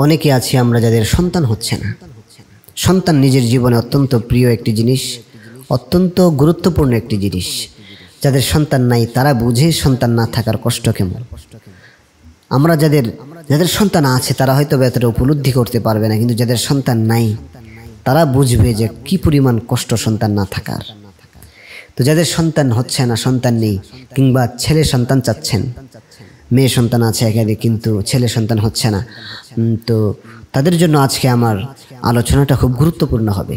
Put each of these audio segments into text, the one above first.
অনেকে আছি আমরা যাদের সন্তান হচ্ছে না। সন্তান নিজের জীবনে অত্যন্ত প্রিয় একটি জিনিস, অত্যন্ত গুরুত্বপূর্ণ একটি জিনিস। যাদের সন্তান নাই তারা বুঝে সন্তান না থাকার কষ্ট কেমন। আমরা যাদের সন্তান আছে তারা হয়তো এতটা উপলব্ধি করতে পারবে না, কিন্তু যাদের সন্তান নাই তারা বুঝবে যে কি পরিমাণ কষ্ট সন্তান না থাকার। তো যাদের সন্তান হচ্ছে না, সন্তান নেই, কিংবা ছেলে সন্তান চাচ্ছেন, মেয়ে সন্তান আছে একাধিক কিন্তু ছেলে সন্তান হচ্ছে না, তো তাদের জন্য আজকে আমার আলোচনাটা খুব গুরুত্বপূর্ণ হবে।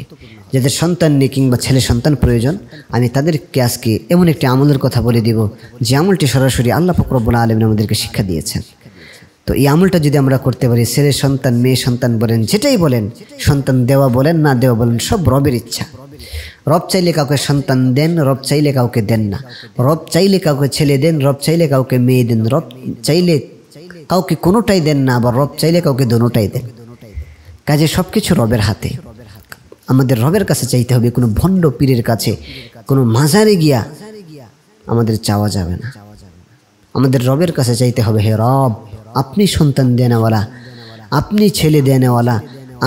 যাদের সন্তান নেই কিংবা ছেলে সন্তান প্রয়োজন, আমি তাদেরকে আজকে এমন একটি আমলের কথা বলে দিব যে আমলটি সরাসরি আল্লাহ পাক রব্বুল আলামিন আমাদেরকে শিক্ষা দিয়েছেন। তো এই আমলটা যদি আমরা করতে পারি, ছেলে সন্তান মেয়ে সন্তান বলেন, যেটাই বলেন, সন্তান দেওয়া বলেন না দেওয়া বলেন, সব রবের ইচ্ছা। রব চাইলে কাউকে সন্তান দেন, রব চাইলে কাউকে দেন না। রব চাইলে কাউকে ছেলে দেন, রব চাইলে কাউকে মেয়ে দেন। রব চাইলে কাউকে কোনোটাই দেন না, আবার রব চাইলে কাউকে দোনোটাই দেন। কাজে সব কিছু রবের হাতে। আমাদের রবের কাছে চাইতে হবে, কোনো ভণ্ড পীরের কাছে, কোনো মাজারে গিয়া আমাদের চাওয়া যাবে না। আমাদের রবের কাছে চাইতে হবে, হে রব, আপনি সন্তান দেনেওয়ালা, আপনি ছেলে দেনেওয়ালা,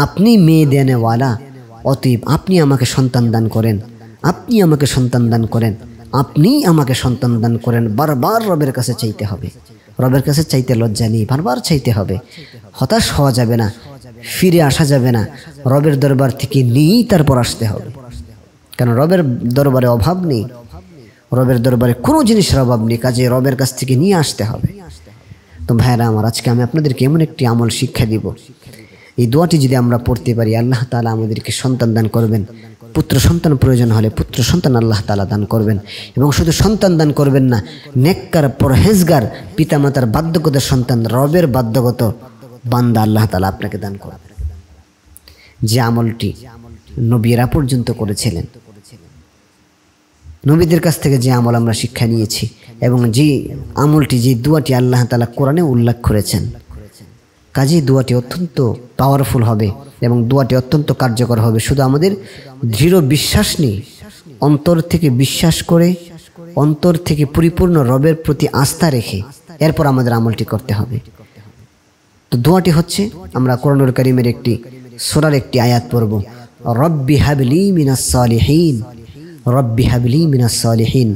আপনি মেয়ে দেনেওয়ালা, অতএব আপনি আমাকে সন্তান দান করেন, আপনি আমাকে সন্তান দান করেন, আপনি আমাকে সন্তান দান করেন। বারবার রবের কাছে চাইতে হবে। রবের কাছে চাইতে লজ্জা নেই, বারবার চাইতে হবে। হতাশ হওয়া যাবে না, ফিরে আসা যাবে না। রবের দরবার থেকে নিয়েই তারপর আসতে হবে, কারণ রবের দরবারে অভাব নেই, রবের দরবারে কোনো জিনিসের অভাব নেই। কাজে রবের কাছ থেকে নিয়ে আসতে হবে। তো ভাইরা আমার, আজকে আমি আপনাদেরকে এমন একটি আমল শিক্ষা দিব, এই দোয়াটি যদি আমরা পড়তে পারি, আল্লাহ তাআলা আমাদেরকে সন্তান দান করবেন। পুত্র সন্তান প্রয়োজন হলে পুত্র সন্তান আল্লাহ তাআলা দান করবেন। এবং শুধু সন্তান দান করবেন না, নেককার পরহেজগার পিতামাতার বাধ্যগত সন্তান, রবের বাধ্যগত বান্দা আল্লাহ তাআলা আপনাকে দান করবেন। যে আমলটি নবীরা পর্যন্ত করেছিলেন, নবীদের কাছ থেকে যে আমল আমরা শিক্ষা নিয়েছি, এবং যে আমলটি, যে দোয়াটি আল্লাহ তাআলা কোরআনে উল্লেখ করেছেন, কাজেই দোয়াটি অত্যন্ত পাওয়ারফুল হবে এবং দোয়াটি অত্যন্ত কার্যকর হবে। শুধু আমাদের দৃঢ় বিশ্বাস নেই, অন্তর থেকে বিশ্বাস করে, অন্তর থেকে পরিপূর্ণ রবের প্রতি আস্থা রেখে এরপর আমাদের আমলটি করতে হবে। তো দোয়াটি হচ্ছে, আমরা কোরআনুল কারীমের একটি সূরার একটি আয়াত পড়ব, রব্বি হাবলি মিনাস সালিহিন, রব্বি হাবলি মিনাস সালিহিন,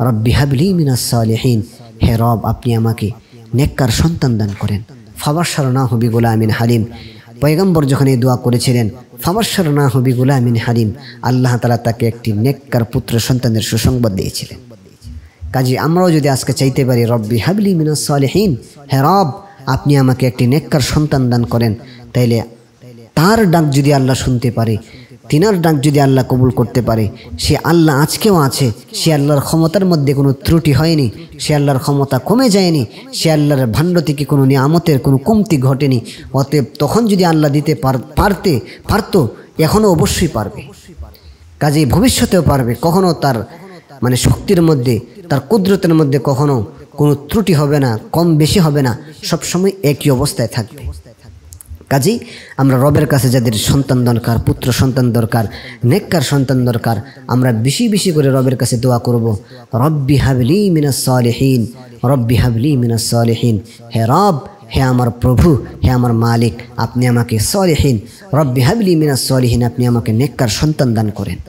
রব্বি হাবলি মিনাস সালিহিন। হে রব, আপনি আমাকে নেককার সন্তান দান করেন। ফাবাশশারনাহু বিগুলামিন হালিম। পয়গম্বর যখন এই দোয়া করেছিলেন, ফাবাশশারনাহু বিগুলামিন হালিম, আল্লাহ তাআলা তাকে একটি নেককার পুত্র সন্তানের সুসংবাদ দিয়েছিলেন। কাজে আমরাও যদি আজকে চাইতে পারি, রব্বি হাবলি মিনাস সালিহিন, হে রব, আপনি আমাকে একটি নেককার সন্তান দান করেন, তাইলে তার ডাক যদি আল্লাহ শুনতে পারে, তিনার ডাক যদি আল্লাহ কবুল করতে পারে, সে আল্লাহ আজকেও আছে। সে আল্লাহর ক্ষমতার মধ্যে কোনো ত্রুটি হয়নি, সে আল্লাহর ক্ষমতা কমে যায়নি, সে আল্লাহর ভাণ্ড থেকে কোনো নিয়ামতের কোনো কমতি ঘটেনি। অতএব তখন যদি আল্লাহ দিতে পারতো, এখনও অবশ্যই পারবে। কাজেই ভবিষ্যতেও পারবে। কখনও তার শক্তির মধ্যে, তার কুদরতের মধ্যে কখনো কোনো ত্রুটি হবে না, কম বেশি হবে না, সবসময় একই অবস্থায় থাকবে। কাজেই আমরা রবের কাছে যাদের সন্তান দরকার, পুত্র সন্তান দরকার, নেককার সন্তান দরকার, আমরা বেশি বেশি করে রবের কাছে দোয়া করব, রব্বি হাবলি মিনাস সালিহিন, রব্বি হাবলি মিনাস সালিহিন। হে রব, হে আমার প্রভু, হে আমার মালিক, আপনি আমাকে সালিহিন, রব্বি হাবলি মিনাস সালিহিন, আপনি আমাকে নেককার সন্তান দান করেন।